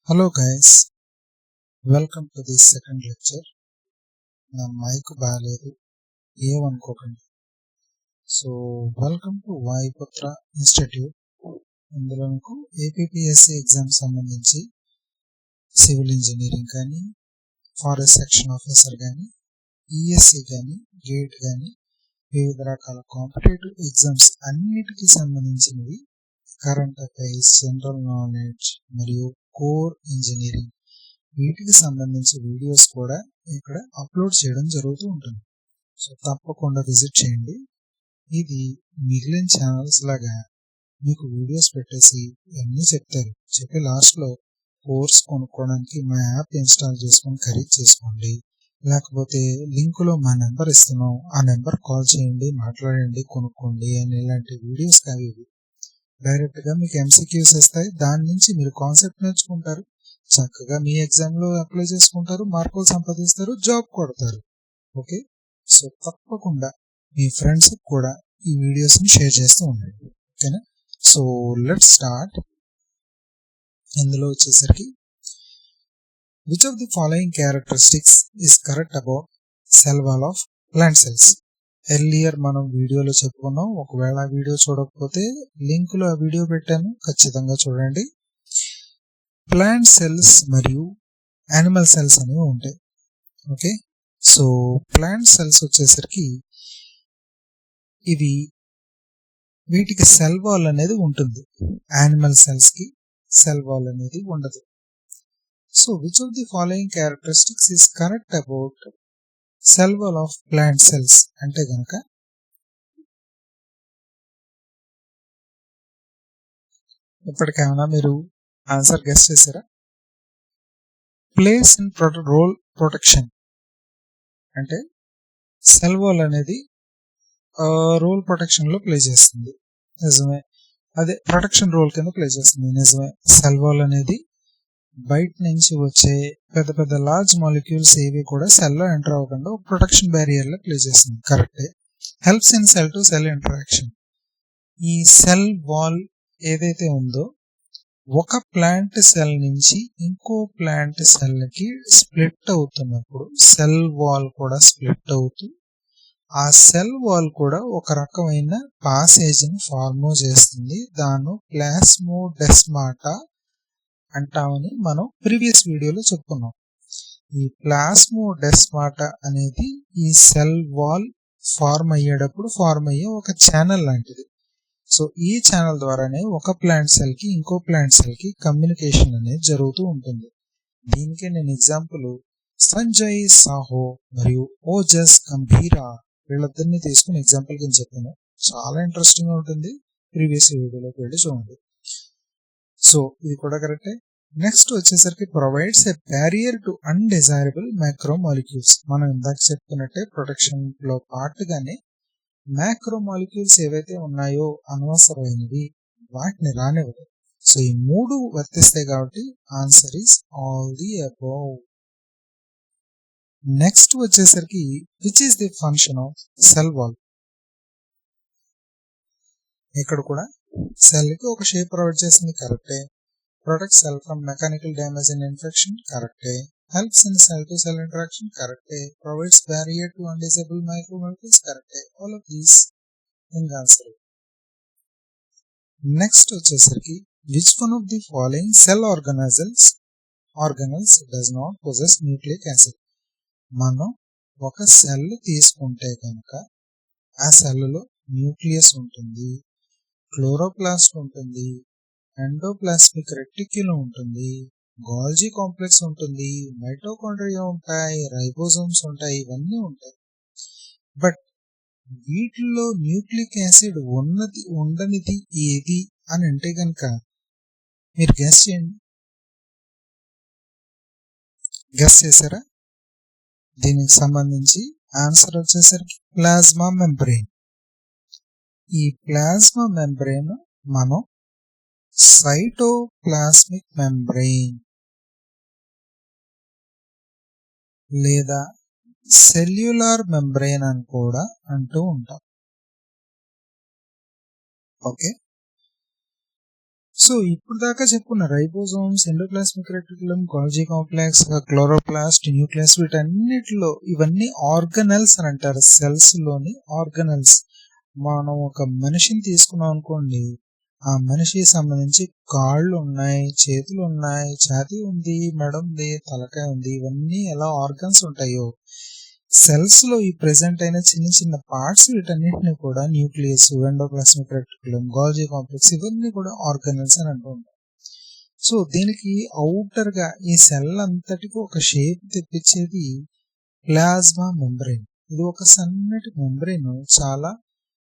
Hello guys, welcome to this second lecture. నా mic బాగాలేదు ఏమనుకోకండి. So welcome to Vayuputra institute. ఇందులో మీకు ఏపీపీఎస్సీ ఎగ్జామ్ సంబంధించి సివిల్ ఇంజనీరింగ్ కానీ, ఫారెస్ట్ సెక్షన్ ఆఫీసర్ కానీ, ఈఎస్సీ కానీ, గేట్ కానీ, వివిధ రకాల కాంపిటేటివ్ ఎగ్జామ్స్ అన్నిటికీ సంబంధించినవి, కరెంట్ అఫైర్స్, జనరల్ నాలెడ్జ్ మరియు కోర్ ఇంజనీరింగ్ వీటికి సంబంధించి వీడియోస్ కూడా ఇక్కడ అప్లోడ్ చేయడం జరుగుతూ ఉంటుంది. సో తప్పకుండా విజిట్ చేయండి. ఇది మిగిలిన ఛానల్స్ లాగా మీకు వీడియోస్ పెట్టేసి అన్నీ చెప్తారు. చెప్పి లాస్ట్లో కోర్స్ కొనుక్కోవడానికి మా యాప్ ఇన్స్టాల్ చేసుకొని ఖరీదు చేసుకోండి, లేకపోతే లింకులో మా నెంబర్ ఇస్తున్నాం, ఆ నెంబర్ కాల్ చేయండి, మాట్లాడండి, కొనుక్కోండి అని ఇలాంటి వీడియోస్ కావి. డైరెక్ట్గా మీకు ఎంసీక్యూస్ వస్తాయి, దాని నుంచి మీరు కాన్సెప్ట్ నేర్చుకుంటారు, చక్కగా మీ ఎగ్జామ్లో అప్లై చేసుకుంటారు, మార్కులు సంపాదిస్తారు, జాబ్ కొడతారు. ఓకే, సో తప్పకుండా మీ ఫ్రెండ్స్ కూడా ఈ వీడియోస్ని షేర్ చేస్తూ ఉండండి. ఓకేనా? So let's start. ఇందులో వచ్చేసరికి which of the following characteristics is correct about cell wall of plant cells? Earlier మనం వీడియోలో చెప్పుకున్నాం. ఒకవేళ ఆ వీడియో చూడకపోతే లింకులో ఆ వీడియో పెట్టాను, ఖచ్చితంగా చూడండి. ప్లాంట్ సెల్స్ మరియు యానిమల్ సెల్స్ అనేవి ఉంటాయి. ఓకే, సో ప్లాంట్ సెల్స్ వచ్చేసరికి వీటికి సెల్ వాల్ అనేది ఉంటుంది, యానిమల్ సెల్స్ కి సెల్ వాల్ అనేది ఉండదు. So which of the following characteristics is correct about cell wall of plant cells అంటే గనక ఇప్పటికేమైనా మీరు ఆన్సర్ గెస్ చేశారా? ప్లేస్ ఇన్ రోల్ ప్రొటెక్షన్ అంటే సెల్ వాల్ అనేది రోల్ ప్రొటెక్షన్ లో ప్లే చేస్తుంది, నిజమే. అదే ప్రొటెక్షన్ రోల్ కింద ప్లే చేస్తుంది, నిజమే. సెల్ వాల్ అనేది బయట నుంచి వచ్చే పెద్ద పెద్ద లార్జ్ మాలిక్యూల్స్ ఏవి కూడా సెల్ లో ఎంటర్ అవ్వకుండా ఒక ప్రొటెక్షన్ బ్యారియర్ లో ప్లే చేస్తుంది, కరెక్టే. Helps in cell to cell interaction. ఈ సెల్ వాల్ ఏదైతే ఉందో ఒక ప్లాంట్ సెల్ నుంచి ఇంకో ప్లాంట్ సెల్ కి స్ప్లిట్ అవుతున్నప్పుడు సెల్ వాల్ కూడా స్ప్లిట్ అవుతూ ఆ సెల్ వాల్ కూడా ఒక రకమైన పాసేజ్ ని ఫార్మ్ చేస్తుంది. దాన్ని ప్లాస్మోడెస్మాటా అంటామని మనం ప్రీవియస్ వీడియోలో చెప్పుకున్నాం. ఈ ప్లాస్మోడెస్మాటా అనేది ఈ సెల్ వాల్ ఫార్మ్ అయ్యేటప్పుడు ఫార్మ్ అయ్యే ఒక ఛానల్ లాంటిది. సో ఈ ఛానల్ ద్వారానే ఒక ప్లాంట్ సెల్ కి ఇంకో ప్లాంట్ సెల్ కి కమ్యూనికేషన్ అనేది జరుగుతూ ఉంటుంది. దీనికే నేను ఎగ్జాంపుల్ సంజయ్ సాహో మరియు ఓజస్ గంభీరా వీళ్ళిద్దరిని తీసుకుని ఎగ్జాంపుల్ కింద చెప్పాను. చాలా ఇంట్రెస్టింగ్ గా ఉంటుంది, ప్రీవియస్ వీడియోలోకి వెళ్ళి చూడండి. సో ఇది కూడా కరెక్టే. నెక్స్ట్ వచ్చేసరికి provides a barrier to undesirable మైక్రోమాలిక్యూల్స్. మనం ఇందాక చెప్పుకున్నట్టే ప్రొటెక్షన్ లో పాటుగానే మైక్రోమాలిక్యూల్స్ ఏవైతే ఉన్నాయో అనవసరమైనవి వాటిని రానివ్వదు. సో ఈ మూడు వర్తిస్తాయి కాబట్టి answer is all the above. Next వచ్చేసరికి which is the function of cell wall? ఇక్కడ కూడా సెల్ కి ఒక షేప్ ప్రొవైడ్ చేసింది, కరెక్టే. Protect cell from mechanical damage and infection, కరెక్టే. Helps in cell to cell interaction, కరెక్టే. Provides barrier to undesirable micromolecules, కరెక్టే. All of these in answer. Next వచ్చేసరికి which one of the following cell organelles does not possess nucleic acid? మనం ఒక cell తీసుకుంటే కనుక ఆ సెల్లో న్యూక్లియస్ ఉంటుంది, క్లోరోప్లాస్ట్ ఉంటుంది, ఎండోప్లాస్మిక్ రెటిక్యులం ఉంటుంది, గోల్జీ కాంప్లెక్స్ ఉంటుంది, మైటోకాండ్రియా ఉంటాయి, రైబోజోమ్స్ ఉంటాయి, ఇవన్నీ ఉంటాయి. బట్ వీటిల్లో న్యూక్లిక్ యాసిడ్ ఉండనిది ఏది అని అంటే కనుక మీరు గెస్ చేయండి. గెస్ చేశారా? దీనికి సంబంధించి ఆన్సర్ వచ్చేసరికి ప్లాస్మా మెంబ్రెయిన్. ఈ ప్లాస్మా మెంబ్రెయిన్ మనం సైటోప్లాస్మిక్ మెంబ్రెయిన్ లేదా సెల్యులార్ మెంబ్రెయిన్ అని కూడా అంటూ ఉంటాం. ఓకే, సో ఇప్పుడు దాకా చెప్పుకున్న ribosomes, endoplasmic reticulum, గోల్జీ complex, chloroplast, nucleus, వీటన్నిటిలో ఇవన్నీ ఆర్గనెల్స్ అని అంటారు. సెల్స్ లోని ఆర్గనెల్స్. మనం ఒక మనిషిని తీసుకున్నాం అనుకోండి, ఆ మనిషికి సంబంధించి కాళ్ళు ఉన్నాయి, చేతులు ఉన్నాయి, ఛాతీ ఉంది, మెడ ఉంది, తలకాయ ఉంది. ఇవన్నీ ఎలా ఆర్గన్స్ ఉంటాయో సెల్స్ లో ఈ ప్రెసెంట్ అయిన చిన్న చిన్న పార్ట్స్, వీటన్నిటిని కూడా న్యూక్లియస్, ఎండోప్లాస్మిక్ రెటిక్యులం, గోల్జీ కాంప్లెక్స్, ఇవన్నీ కూడా ఆర్గనెల్స్ అని అంటూ ఉంటాం. సో దీనికి అవుటర్ గా ఈ సెల్ అంతటికి ఒక షేప్ తెప్పించేది ప్లాస్మా మెంబ్రెయిన్. ఇది ఒక సన్నటి మెంబ్రెయిన్, చాలా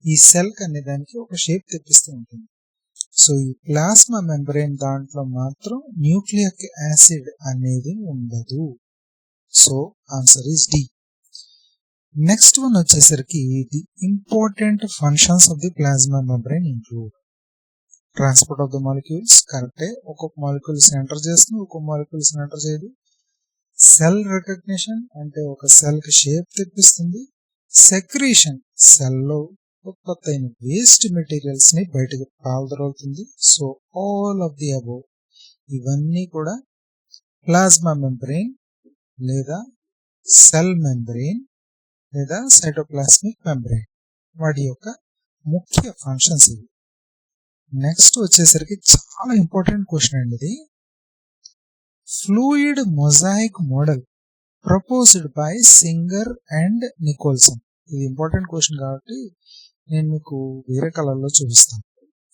ఈ సెల్ అనే దానికి ఒక షేప్ తెప్పిస్తూ ఉంటుంది. సో ఈ ప్లాస్మా మెంబ్రెయిన్ దాంట్లో మాత్రం న్యూక్లియిక్ యాసిడ్ అనేది ఉండదు. So answer is D. Next one వచ్చేసరికి the important functions of the plasma membrane include transport of the molecules, కరెక్టే. ఒక్కొక్క మాలిక్యూల్స్ ఎంటర్ చేస్తుంది, ఒక్కొక్క మాలిక్యూల్స్ ఎంటర్ చేయదు. సెల్ రికగ్నిషన్ అంటే ఒక సెల్ కి షేప్ తెప్పిస్తుంది. సెక్రీషన్, సెల్ లో ఉత్పత్తి అయిన వేస్ట్ మెటీరియల్స్ ని బయటకు పాల్దొరుతుంది. So all of the above ఇవన్నీ కూడా ప్లాస్మా మెంబ్రెయిన్ లేదా సెల్ మెంబ్రెయిన్ లేదా సైటోప్లాస్మిక్ మెంబ్రెయిన్ వాటి యొక్క ముఖ్య ఫంక్షన్స్ ఇవి. నెక్స్ట్ వచ్చేసరికి చాలా ఇంపార్టెంట్ క్వశ్చన్ అండి ఇది. Fluid mosaic model proposed by singer and Nicholson. ఇది ఇంపార్టెంట్ క్వశ్చన్ కాబట్టి నేను మీకు వేరే కలర్ లో చూపిస్తాను.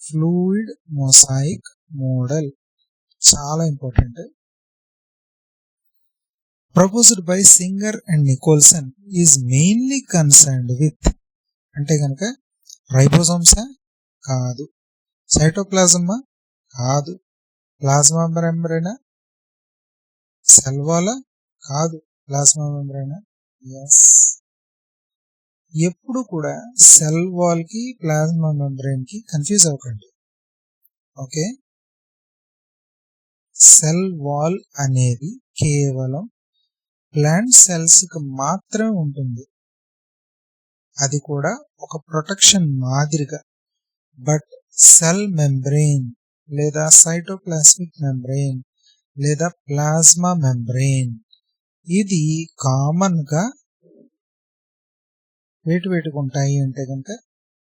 ఫ్లూయిడ్ మొజాయిక్ మోడల్ చాలా important. Proposed by singer and Nicholson is mainly concerned with అంటే కనుక రైబోజోమ్సా కాదు, సైటోప్లాజమా కాదు, ప్లాస్మా మెంబ్రెయినా, సెల్ వాలా కాదు, ప్లాస్మా మెంబ్రెయినా. ఎస్, ఎప్పుడు కూడా సెల్ వాల్ కి ప్లాస్మా మెంబ్రెయిన్ కి కన్ఫ్యూజ్ అవ్వకండి. ఓకే, సెల్ వాల్ అనేది కేవలం ప్లాంట్ సెల్స్ కి మాత్రమే ఉంటుంది. అది కూడా ఒక ప్రొటెక్షన్ మాదిరిగా. బట్ సెల్ మెంబ్రెయిన్ లేదా సైటోప్లాస్మిక్ మెంబ్రెయిన్ లేదా ప్లాస్మా మెంబ్రెయిన్ ఇది కామన్ గా వేటికి ఉంటాయి అంటే కనుక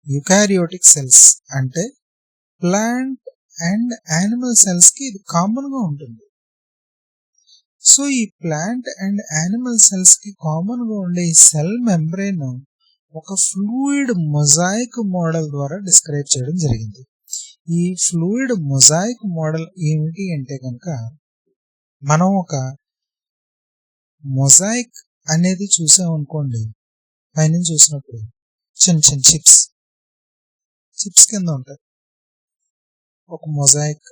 యూకారియోటిక్ సెల్స్ అంటే ప్లాంట్ అండ్ యానిమల్ సెల్స్ కి ఇది కామన్ గా ఉంటుంది. సో ఈ ప్లాంట్ అండ్ యానిమల్ సెల్స్ కి కామన్ గా ఉండే ఈ సెల్ మెంబ్రెయిన్ ఒక ఫ్లూయిడ్ మొజాయిక్ మోడల్ ద్వారా డిస్క్రైబ్ చేయడం జరిగింది. ఈ ఫ్లూయిడ్ మొజాయిక్ మోడల్ ఏమిటి అంటే కనుక మనం ఒక మొజాయిక్ అనేది చూసామనుకోండి, పైన చూసినప్పుడు చిన్న చిన్న చిప్స్ కింద ఉంటాయి. ఒక మొజాయిక్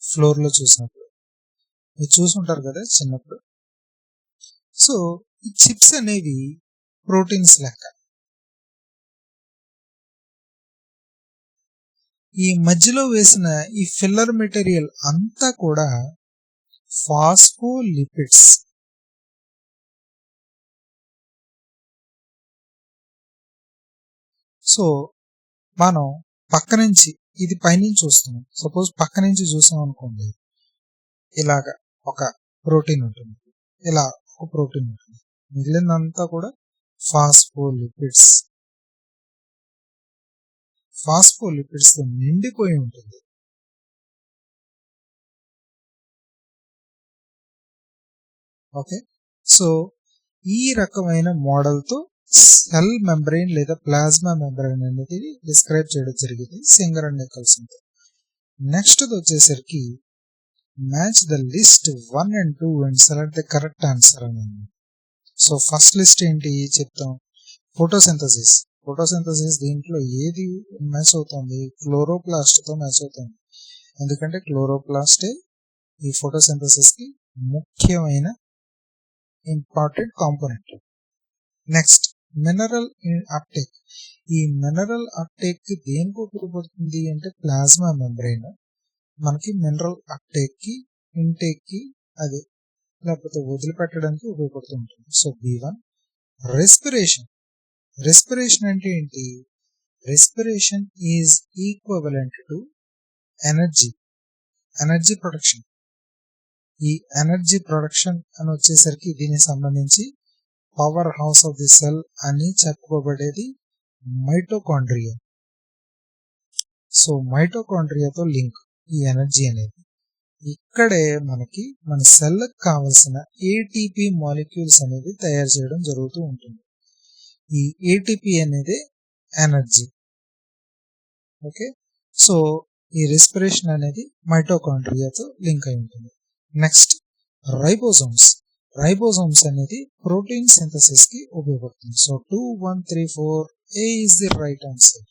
ఫ్లోర్ లో చూసినప్పుడు మీరు చూసుంటారు కదా చిన్నప్పుడు. సో ఈ చిప్స్ అనేవి ప్రోటీన్స్ లెక్క. ఈ మధ్యలో వేసిన ఈ ఫిల్లర్ మెటీరియల్ అంతా కూడా ఫాస్ఫోలిపిడ్స్. సో మనం పక్క నుంచి ఇది పైనుంచి చూస్తున్నాం. సపోజ్ పక్క నుంచి చూసాం అనుకోండి, ఇలాగా ఒక ప్రోటీన్ ఉంటుంది, ఇలా ఒక ప్రోటీన్ ఉంటుంది, మిగిలినంతా కూడా ఫాస్ఫోలిపిడ్స్. ఫాస్ఫోలిపిడ్స్ తో నిండిపోయి ఉంటుంది. ఓకే, సో ఈ రకమైన మోడల్ తో సెల్ మెంబ్రెయిన్ లేదా ప్లాస్మా మెంబ్రెయిన్ అనేది డిస్క్రైబ్ చేయడం జరిగింది సింగర్ అండ్ నికోల్సన్. నెక్స్ట్ వచ్చేసరికి match the list 1 and 2 and select the correct answer అని. సో ఫస్ట్ లిస్ట్ ఏంటి చెప్తాం. ఫోటోసింథసిస్ దీంట్లో ఏది మ్యాచ్ అవుతుంది? క్లోరోప్లాస్ట్ తో మ్యాచ్ అవుతుంది. ఎందుకంటే క్లోరోప్లాస్టే ఈ ఫోటోసింథసిస్ కి ముఖ్యమైన important component. Next mineral uptake. ఈ మినరల్ అప్టేక్ కి దేనికి ఉపయోగపడుతుంది అంటే ప్లాస్మా మెంబ్రెయిన్ మనకి మినరల్ అప్టేక్ కి ఇంటేక్ కి అది లేకపోతే వదిలిపెట్టడానికి ఉపయోగపడుతుంటుంది. So B1. రెస్పిరేషన్ అంటే ఏంటి? Respiration is equivalent to energy. Energy production. ఈ ఎనర్జీ ప్రొడక్షన్ అని వచ్చేసరికి దీనికి సంబంధించి power house of the cell అని చెప్పుకోబడేది మైటోకాండ్రియా. సో మైటోకాండ్రియాతో లింక్ ఈ ఎనర్జీ అనేది. ఇక్కడే మనకి మన సెల్కి కావలసిన ఏటీపీ మాలిక్యూల్స్ అనేది తయారు చేయడం జరుగుతూ ఉంటుంది. ఈ ఏటీపీ అనేది ఎనర్జీ. ఓకే, సో ఈ రెస్పిరేషన్ అనేది మైటోకాండ్రియాతో లింక్ అయి ఉంటుంది. Next ribosomes. రైబోజోమ్స్ అనేది ప్రోటీన్ సింథసిస్ కి ఉపయోగపడుతుంది. So 2134 A is the right answer.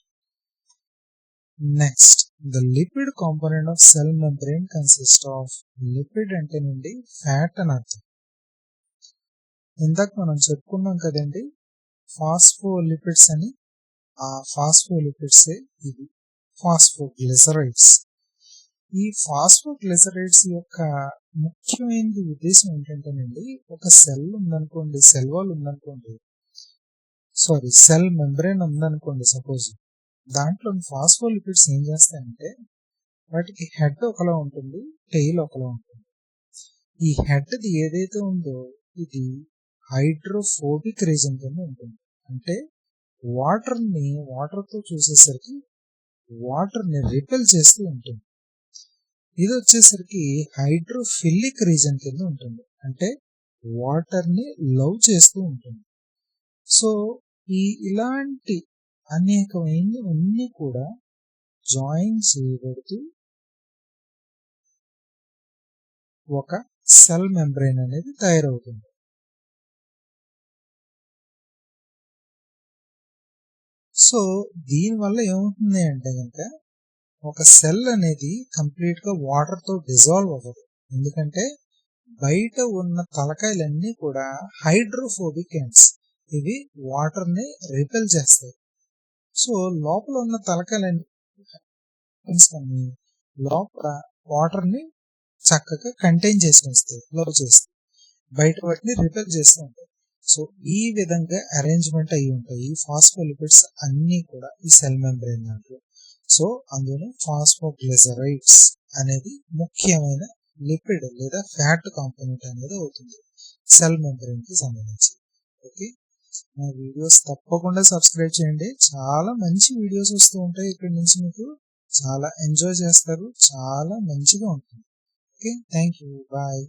Next, the lipid component of cell membrane consists of. Lipid అంటే నుండి ఫ్యాట్ అని అర్థం. ఇందాక మనం చెప్పుకున్నాం కదండి ఫాస్ఫోలిపిడ్స్ అని. ఆ ఫాస్ఫోలిపిడ్స్ ఇవి ఫాస్ఫోగ్లిసరైడ్స్. ఈ ఫాస్ఫోగ్లిసరైడ్స్ యొక్క ముఖ్యమైన ఉద్దేశం ఏంటంటేనండి, ఒక సెల్ ఉందనుకోండి, సెల్ వాల్ ఉందనుకోండి, సెల్ మెంబ్రేన్ ఉందనుకోండి సపోజ్, దాంట్లో ఫాస్ఫోలిపిడ్స్ ఏం చేస్తాయంటే వాటికి హెడ్ ఒకలా ఉంటుంది, టెయిల్ ఒకలా ఉంటుంది. ఈ హెడ్ది ఏదైతే ఉందో ఇది హైడ్రోఫోబిక్ రీజన్ కింద ఉంటుంది. అంటే వాటర్తో చూసేసరికి వాటర్ని రిపెల్ చేస్తూ ఉంటుంది. ఇది వచ్చేసరికి హైడ్రోఫిలిక్ రీజన్ కింద ఉంటుంది. అంటే వాటర్ని లవ్ చేస్తూ ఉంటుంది. సో ఇలాంటి అనేకమైనవన్నీ కూడా జాయిన్ చేయబడుతూ ఒక సెల్ మెంబ్రేన్ అనేది తయారవుతుంది. సో దీనివల్ల ఏమవుతుంది అంటే కనుక ఒక సెల్ అనేది కంప్లీట్ గా వాటర్ తో డిజాల్వ్ అవ్వదు. ఎందుకంటే బయట ఉన్న తలకాయలన్నీ కూడా హైడ్రోఫోబిక్ ఎండ్స్, ఇవి వాటర్ ని రిపెల్ చేస్తాయి. సో లోపల ఉన్న తలకాయలన్నీ లోపల వాటర్ ని చక్కగా కంటైన్ చేసి ఉంచుతాయి, లవ్ చేస్తాయి, బయట వాటిని రిపెల్ చేస్తూ ఉంటాయి. సో ఈ విధంగా అరేంజ్మెంట్ అయి ఉంటాయి ఈ ఫాస్ఫోలిపిడ్స్ అన్ని కూడా ఈ సెల్ మెంబ్రేన్ దాంట్లో. సో అందులో ఫాస్ఫోగ్లిసరైడ్స్ అనేది ముఖ్యమైన లిపిడ్ లేదా ఫ్యాట్ కాంపోనెంట్ అనేది అవుతుంది సెల్ మెంబ్రేన్ కి సంబంధించి. ఓకే, నా వీడియోస్ తప్పకుండా సబ్స్క్రైబ్ చేయండి. చాలా మంచి వీడియోస్ వస్తూ ఉంటాయి ఇక్కడి నుంచి, మీకు చాలా ఎంజాయ్ చేస్తారు, చాలా మంచిగా ఉంటుంది. Okay, thank you, bye.